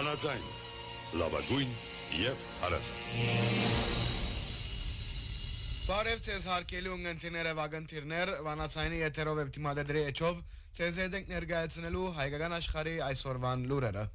Վանաձայն, լավագույն և հարասան։ Բարև ձեզ հարգելի ունգընտիրները վագընտիրներ, Վանաձայնի եթերով և թիմադեդրի էջով ձեզ հետ ենք ներկայացնելու հայկական աշխարհի այսօրվան լուրերը։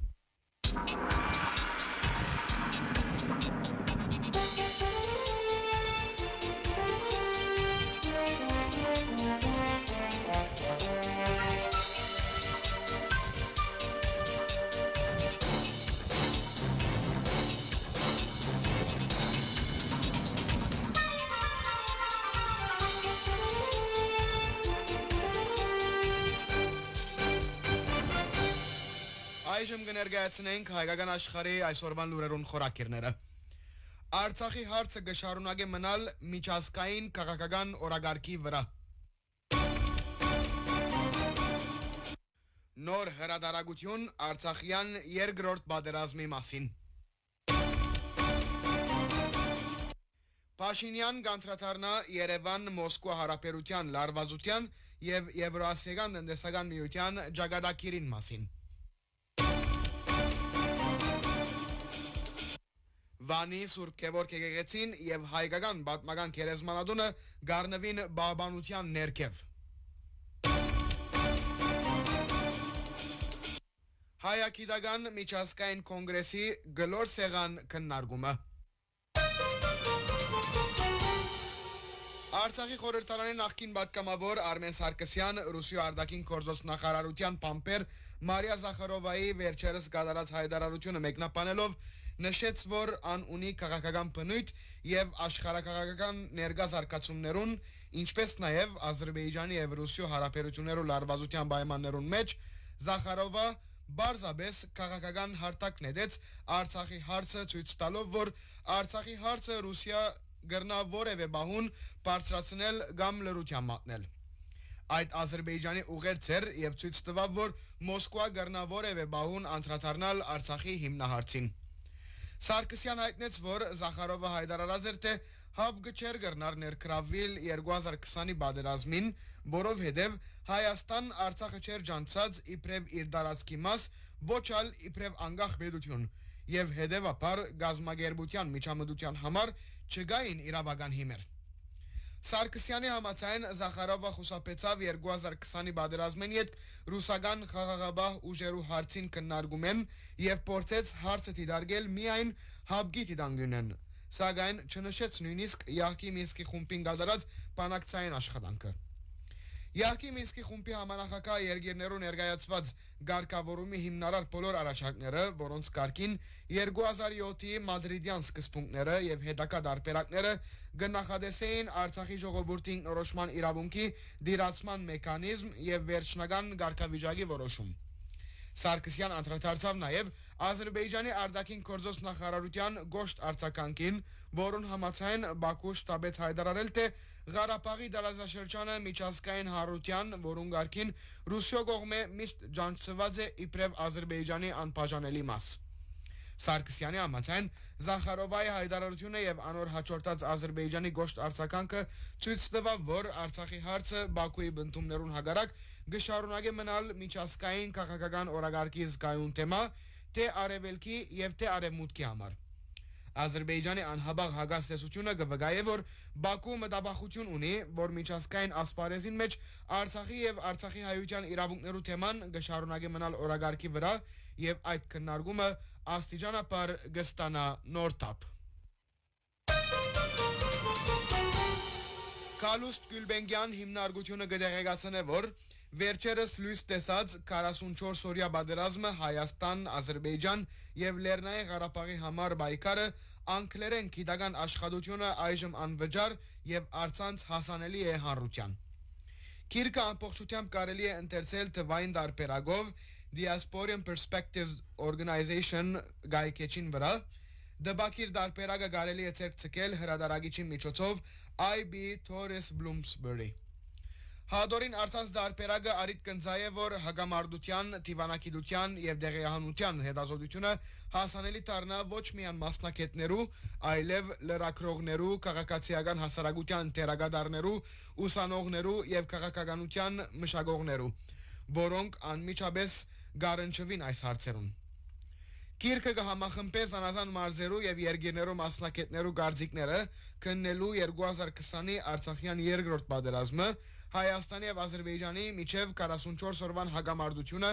Այժմ կներկայացնենք հայկական աշխարհի այսօրվան լուրերուն խորակիրները։ Արցախի հարցը կշարունակի մնալ միջազգային քաղաքական օրագարկի վրա։ Նոր հրադարագություն Արցախյան երկրորդ պատերազմի մասին։ Փաշինյան կանդրադառնա Երևան-Մոսկվա հարաբերության լարվածության և Եվրասիական տնտեսական միության ճակատագիրին մասին։ Վանի Սուրբ Գևորգ եկեղեցին և հայկական պատմական գերեզմանատունը գառնվին պահպանության ներքև։ Հայագիտական միջազգային կոնգրեսի գլոր սեղան քննարկումը։ Արցախի խորհրդարանի նախկին պատգամավոր Արմեն Սարգսյան Ռուսիա արտաքին գործոս նախարարության փամփեր Մարիա Զախարովայի վերջերս կատարած հայտարարությունը մեկնաբանելով նշեց, որ ան ունի քաղաքական բնույթ եւ աշխարհակաղակական ներկա զարգացումներուն, ինչպես նաեւ Ադրբեջանի եւ Ռուսիա հարաբերություններու լարվածության պայմաններուն մեջ Զախարովը բարձաբես քաղաքական հարթակ նետեց Արցախի հարցը ցույց տալով, որ Արցախի հարցը Ռուսիա գրնա որևէ բահուն բարձրացնել կամ լրության մատնել։ Այդ Ադրբեջանի ուղերձեր եւ ցույց տվավ, որ Մոսկվա գրնա որևէ բահուն անդրադառնալ Արցախի հիմնահարցին։ Սարգսյան հայտնեց, որ Զախարովը հայտարարած էր, թե հապ չէր գրնար ներգրավվել 2020-ի պատերազմին, որովհետև Հայաստան Արցախը չէր ջանցած իբրև իր տարածքի մաս, ոչ ալ իբրև անկախ պետություն, եւ հետեւաբար գազագերբության միջամտության համար չկային իրավական հիմեր։ Սարգսյանի համաձայն Զախարովը խուսափեցավ 2020-ի պատերազմին յետ ռուսական խաղաղապահ ուժերու հարցին քննարկումեն եւ փորձեց հարցը դիտարկել միայն հապկի դիտանկյունեն, սակայն չնշեց նույնիսկ Յահկի Մինսկի խումբին կատարած բանակցային աշխատանքը։ Յահկի Մինսկի խումբի համանախագահ երկիրներու ներկայացված ղեկավարումի հիմնարար բոլոր առաջարկները, որոնց կարգին 2007-ի մադրիդյան սկզբունքները եւ հետագա տարբերակները կնախադեսեին Արցախի ժողովրդի ինքնորոշման իրավունքի դիրացման մեխանիզմ եւ վերջնական կարգավիճակի որոշում։ Սարգսյան անդրադարձավ նաև Ադրբեջանի արտաքին գործոս նախարարության գոշտ արձագանքին, որոնց համաձայն Բաքու շտաբեց հայտարարել, թե Ղարաբաղի տարածաշրջանը միջազգային հանրության, որոնց կարգին Ռուսիա կողմէ միշտ ջանցված է իբրև Ադրբեջանի անբաժանելի մաս։ Սարգսյանի համաձայն Զախարովայի հայտարարությունը եւ անոր հաջորդած Ադրբեջանի գոշտ արձագանքը ցույց տվավ, որ Արցախի հարցը Բաքուի բնդումներուն հագարակ կշարունակի մնալ միջազգային քաղաքական օրագարկի զգայուն թեմա, թե արևելքի եւ թե արևմուտքի համար։ Ադրբեջանի անհաբաղ հագաստեսությունը կվկայե, որ Բաքու մտաբախություն ունի, որ միջազգային ասպարեզին մեջ Արցախի եւ Արցախի հայության իրավունքներու թեման կշարունակի մնալ օրագարկի վրա եւ այդ քննարկումը աստիճանաբար կստանա նոր թափ։ Կալուստ Գյուլբենգյան հիմնարկությունը կդեղեկացնե, որ վերջերս լույս տեսած 44-օրյա պատերազմը Հայաստան, Ադրբեջան եւ Լեռնային Ղարաբաղի համար պայքարը անգլերեն գիտական աշխատությունը այժմ անվճար եւ առցանց հասանելի է հանրության։ Գիրքը ամբողջությամբ կարելի է ընթերցել թվային տարբերակով Diasporian Perspectives Organization գայքեչին վրա։ Դեպակիր տարբերակը կարելի է ցերցկել հրադարագիչի միջոցով IB Torres Bloomsbury։ Հադորին արցանց դարբերակը արիտ կնձայ է, որ հագամարտության, թիվանակիտության եւ դեղեահանության հետազոտությունը հասանելի դառնա ոչ միայն մասնակիցներու, այլև լրագրողներու, քաղաքացիական հասարակության դերակատարներու, ուսանողներու եւ քաղաքականության մշակողներու, որոնք անմիջապես գարնչվին այս հարցերուն։ Գիրքը կհամախմբե զանազան մարզերու եւ երկիրներու մասնակիցներու գարձիկները քննելու 2020-ի Արցախյան երկրորդ պատերազմը Հայաստանի եւ Ադրբեջանի միջև 44 օրվան հագամարտությունը,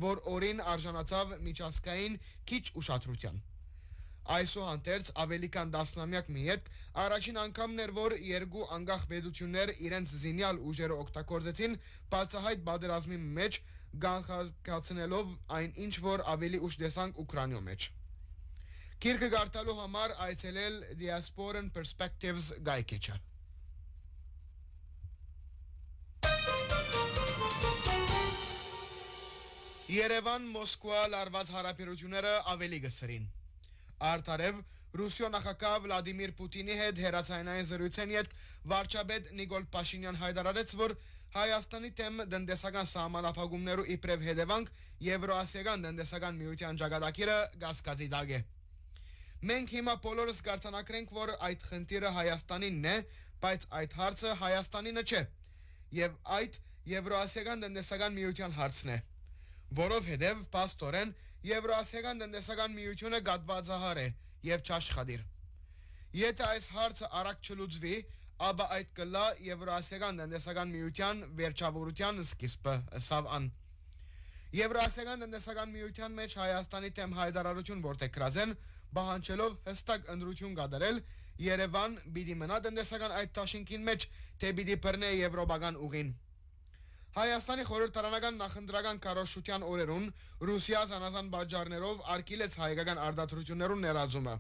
որ օրին արժանացավ միջազգային քիչ ուշադրության։ Այսուհանդերձ ավելի քան 10-ամյակ մի հետ առաջին անգամն էր, որ երկու անկախ պետություններ իրենց զինյալ ուժերը օգտագործեցին բացահայտ պատերազմի մեջ գանխացնելով այն ինչ որ ավելի ուշ տեսանք Ուկրաինայում մեջ։ Գիրքը գարտալու համար այցելել Diasporan Perspectives գայքեչը։ Երևան Մոսկվա լարված հարաբերությունները ավելի գծրին։ Արդարև Ռուսիո նախագահ Վլադիմիր Պուտինի հետ հերացայնային զրույցին յետ վարչապետ Նիկոլ Փաշինյան հայտարարեց, որ Հայաստանի թեմ տնտեսական սահմանափակումներու իբրև հետևանք Եվրոասիական տնտեսական միության ճակատագիրը գասկածի տակ է։ Մենք հիմա բոլորս կարծանակրենք, որ այդ խնդիրը Հայաստանինն է, բայց այդ հարցը Հայաստանինը չէ, եւ այդ Եվրոասիական տնտեսական միության հարցն է, որովհետեւ փաստորեն Եվրոասիական տնտեսական միությունը գատվածահար է եւ չաշխատիր։ Եթե այս հարցը արագ չլուծվի, ապա այդ կլա Եվրոասիական տնտեսական միության վերջավորության սկիզբը սավան։ Եվրոասիական տնտեսական միության մեջ Հայաստանի թեմ հայտարարություն որտեղած են, բանջելով հստակ ընդրություն կատարել Երևան պիտի մնա տնտեսական այդ տաշինքին մեջ, թե պիտի բռնե եվրոպական ուղին։ Հայաստանի խորհրդարանական նախընտրական կառավարության օրերուն Ռուսիա զանազան բաժարներով արգելեց հայկական արտադրություններուն ներազումը։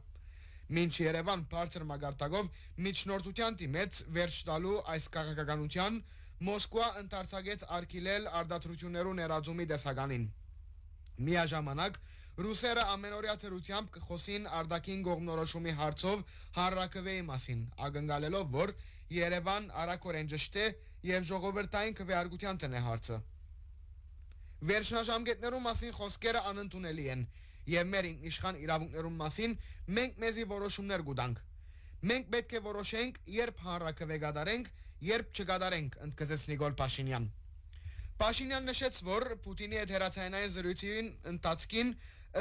Մինչ Երևան բարձր մագարտակով միջնորդության դիմեց վերջ տալու այս քաղաքականության, Մոսկվա ընդարձակեց արգելել արտադրություններու ներազումի տեսականին։ Միաժամանակ ռուսերը ամենօրյա թերությամբ կխոսին արտաքին կողմնորոշումի հարցով հանրակրվեի մասին, ակնկալելով, որ Երևան արագորեն ճշտե եւ ժողովրդային քվեարկության տնե հարցը։ Վերջնաժամկետներու մասին խոսքերը անընդունելի են եւ մեր ինքնիշխան իրավունքներու մասին մենք մեզի որոշումներ կուտանք։ Մենք պետք է որոշենք, երբ հանրակրվե կատարենք, երբ չկատարենք, ընդգծեց Նիկոլ Փաշինյան։ Փաշինյան նշեց, որ Պուտինի հետ հերացայնային զրույցին ընթացքին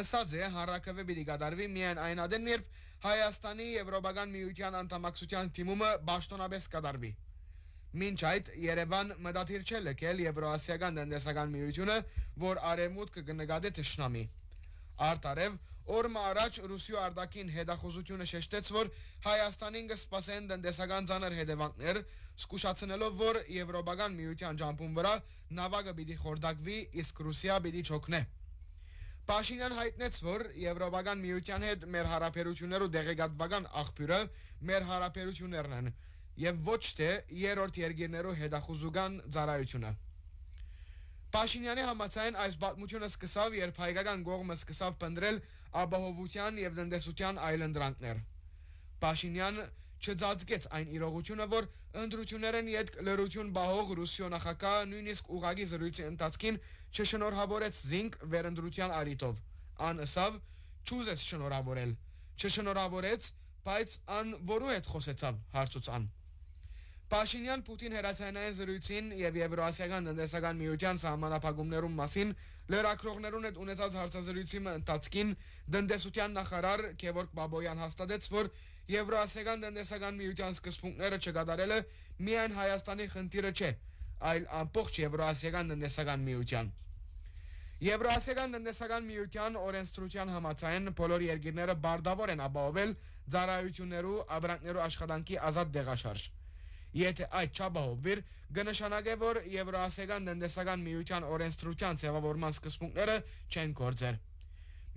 ըսած է հանրակրվե պիտի կատարվի միայն այն ադեն, երբ Հայաստանի Եվրոպական միության անդամակցության թիմումը պաշտոնապես կատարվի։ Մինչ այդ Երևան մտադիր չէ լքել Եվրոասիական տնտեսական միությունը, որ արևմուտքը կնկատի թշնամի։ Արդարև օրը առաջ Ռուսիո արտաքին հետախուզությունը շեշտեց, որ Հայաստանին կսպասեն տնտեսական ծանր հետևանքներ, զգուշացնելով, որ Եվրոպական միության ջամփուն վրա նավակը պիտի խորտակվի, իսկ Ռուսիա պիտի չօգնե։ Փաշինյան հայտնեց, որ Եվրոպական միության հետ մեր հարաբերություններու դեղեկատվական աղբյուրը մեր հարաբերություններն են, եւ ոչ թե երրորդ երկիրներու հետախուզական ծառայությունը։ Փաշինյանի համաձայն այս պատմությունը սկսավ, երբ հայկական կողմը սկսավ փնտրել ապահովության եւ տնտեսության այլընտրանքներ։ Փաշինյան չձածկեց այն իրողությունը, որ ընդրություններն յետք լրություն բահող Ռուսիո նախագահը նույնիսկ ուղագի զրույցի ընթացքին չշնորհավորեց զինք վերընտրության առիթով։ Ան ըսավ չուզեց շնորհավորել, չշնորհավորեց, բայց ան որու հետ խոսեցավ հարցուց ան։ Փաշինյան Պուտին հերացայնային զրույցին եւ Եվրոասիական տնտեսական միության սահմանափակումներում մասին լրագրողներուն հետ ունեցած հարցազրույցի ընթացքին տնտեսության նախարար Գևորգ Բաբոյան հաստատեց, որ Եվրոասիական տնտեսական միության սկզբունքները չկատարելը միայն Հայաստանի խնդիրը չէ, այլ ամբողջ Եվրոասիական տնտեսական միության։ Եվրոասիական տնտեսական միության օրենսդրության համաձայն բոլոր երկիրները բարդավոր են ապահովել ծառայություններու, ապրանքներու աշխատանքի ազատ դեղաշարժ։ Եթե այդ չապահովվիր, կնշանակե, որ Եվրոասիական տնտեսական միության օրենսդրության ձևավորման սկզբունքները չեն գործեր։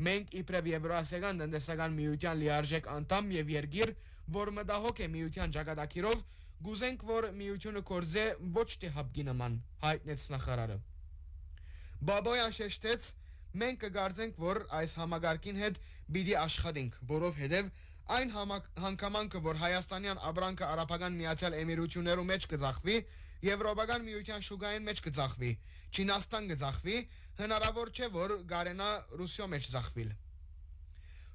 Մենք իբրև Եվրոասիական տնտեսական միության լիարժեք անդամ եւ երկիր, որ մտահոգ է միության ճակատագիրով, գուզենք, որ միությունը գործե ոչ թե հապկի նման, հայտնեց նախարարը։ Բաբոյան շեշտեց, մենք կգարձենք, որ այս համագարկին հետ պիտի աշխատենք, որովհետև այն հանգամանքը, որ հայաստանյան ապրանքը Արաբական Միացյալ Էմիրություններու մեջ կձախվի, Եվրոպական միության շուկային մեջ կձախվի, Չինաստան կձախվի, հնարավոր չէ, որ գարենա Ռուսիո մեջ ձախվիլ։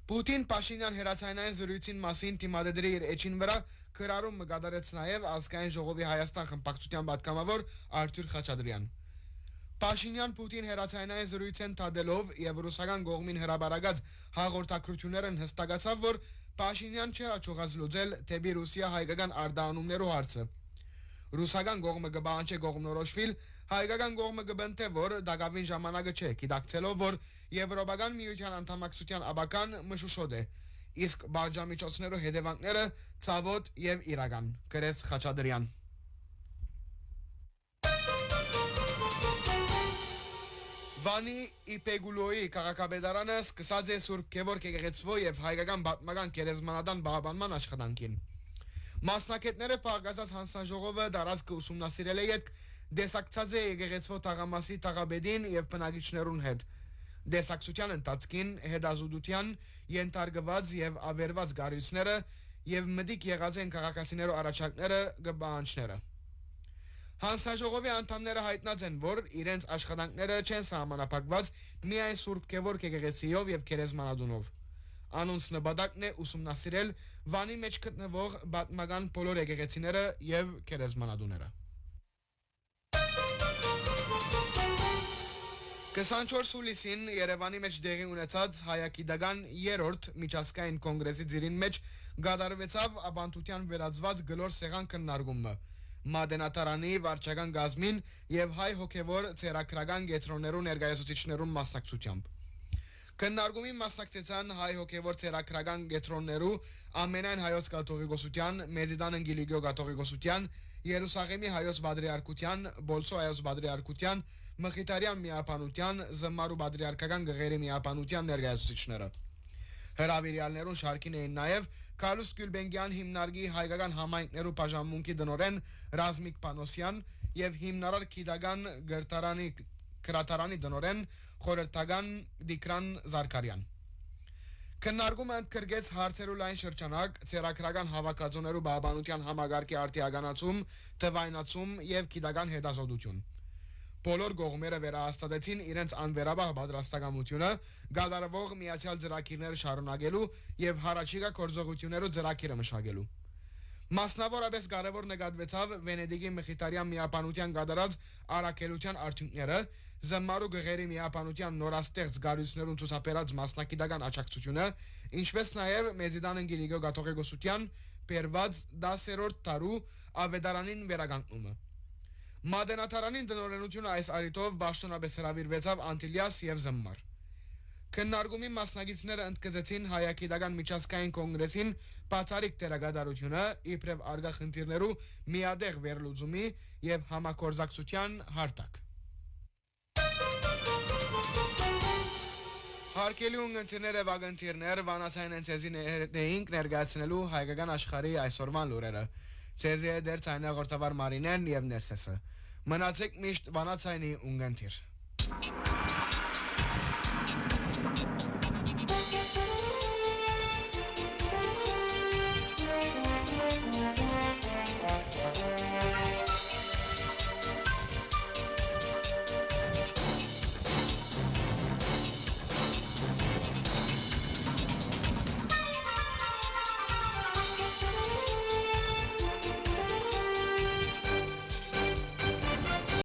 Պուտին Փաշինյան հերացայնային զրույցին մասին թիմադեդրի իր էջին վրա քրարում կատարեց նաև ազգային ժողովի Հայաստան խմբակցության պատգամավոր Արթուր Խաչատրյան։ Փաշինյան-Պուտին հերացանային զրույց են տադելով եւ ռուսական կողմին հրաբարացած հաղորդակցություններն հստակացավ, որ Փաշինյան չի հաջողած լուծել թեպի Ռուսիա հայկական արտահանումներու հարցը։ Ռուսական կողմը կբանջի կողմնորոշվել, հայկական կողմը կբնթե, որ դակավին ժամանակը չէ, գիտակցելով, որ Եվրոպական միության անդամակցության աբական մշուշոտ է, իսկ բաժամիջոցներու հետևանքները ցավոտ եւ իրական, գրեց Խաչատրյան։ Վանի Իպեգուլոյի քաղաքապետարանը սկսած է Սուրբ Գևորգ եկեղեցվո եւ հայկական պատմական գերեզմանատան պահպանման աշխատանքին։ Մասնակիցները պահկացած հանձնաժողովը դարածքը ուսումնասիրել է յետք դեսակցած է եկեղեցվո թաղամասի թաղաբեդին եւ բնակիչներուն հետ։ Դեսակցության ընթացքին հետազոտության ենթարկված եւ ավերված գարույցները եւ մտիկ եղած են քաղաքացիներու առաջարկները կբանջները։ Հանձնաժողովի անդամները հայտնած են, որ իրենց աշխատանքները չեն սահմանափակված միայն Սուրբ Գևորգ եկեղեցիով եւ գերեզմանատունով։ Անոնց նպատակն է ուսումնասիրել Վանի մեջ գտնվող պատմական բոլոր եկեղեցիները եւ գերեզմանատուները։ 24 հուլիսին Երևանի մեջ դեղի ունեցած հայագիտական 3-րդ միջազգային կոնգրեսի ծիրին մեջ գդարվեցավ ապանտության վերածված գլոր սեղան քննարկումը Մադենատարանի վարչական գազմին եւ հայ հոգեվոր ցերակրական գետրոններու ներկայացուցիչներուն մասնակցությամբ։ Քննարկումին մասնակցեցան հայ հոգեվոր ցերակրական գետրոններու ամենայն հայոց կաթողիկոսության, Մեծիդան Անգելիկիո կաթողիկոսության, Երուսաղեմի հայոց պատրիարքության, Բոլսո հայոց պատրիարքության, Մխիթարյան միապանության, Զմարու պատրիարքական գղերի միապանության ներկայացուցիչները։ Հրավիրյալներուն շարքին էին նաև Կարլոս Գյուլբենգյան հիմնարկի հայկական համայնքներու բաժանմունքի դնորեն Ռազմիկ Պանոսյան եւ հիմնարար գիտական գրատարանի դնորեն խորհրդական Դիկրան Զարգարյան։ Քննարկումը ընդգրկեց հարցերու լայն շրջանակ, ցերակրական հավաքածուներու պահպանության համագարկի արտիականացում, թվայնացում եւ գիտական հետազոտություն։ Բոլոր կողմերը վերահաստատեցին իրենց անվերաբար պատրաստակամությունը գադարվող միացյալ ծրագիրներ շարունակելու եւ հարաճիգա գործողություններու ծրագիրը մշակելու։ Մասնավորապես կարևոր նկատվեցավ Վենեդիգի Մխիթարյան միապանության գդարած առաքելության արդյունքները, Զմարու գղերի միապանության նորաստեղծ գարույցներուն ցուցաբերած մասնակիտական աջակցությունը, ինչպես նաեւ Մեծիդան Անգելիկիո կաթողիկոսության բերված 10-րդ տարու ավետարանին վերականգնումը։ Մադենատարանին դնորենությունը այս արիտով բաշտոնապես հրավիրվեցավ Անտիլիաս եւ Զմմար։ Քննարկումի մասնակիցները ընդգծեցին հայագիտական միջազգային կոնգրեսին բացառիկ դերակատարությունը իբրև արգա խնդիրներու միադեղ վերլուծումի եւ համագործակցության հարթակ։ Հարկելի ունգընտիրները վագընտիրներ վանացային ընցեզի ներդեինք ներգացնելու հայկական աշխարհի այսօրվան լուրերը։ Ցեզի է դեր ցայնա ղորտավար մարինեն եւ ներսեսը։ Մնացեք միշտ վանացայինի ունգընտիր։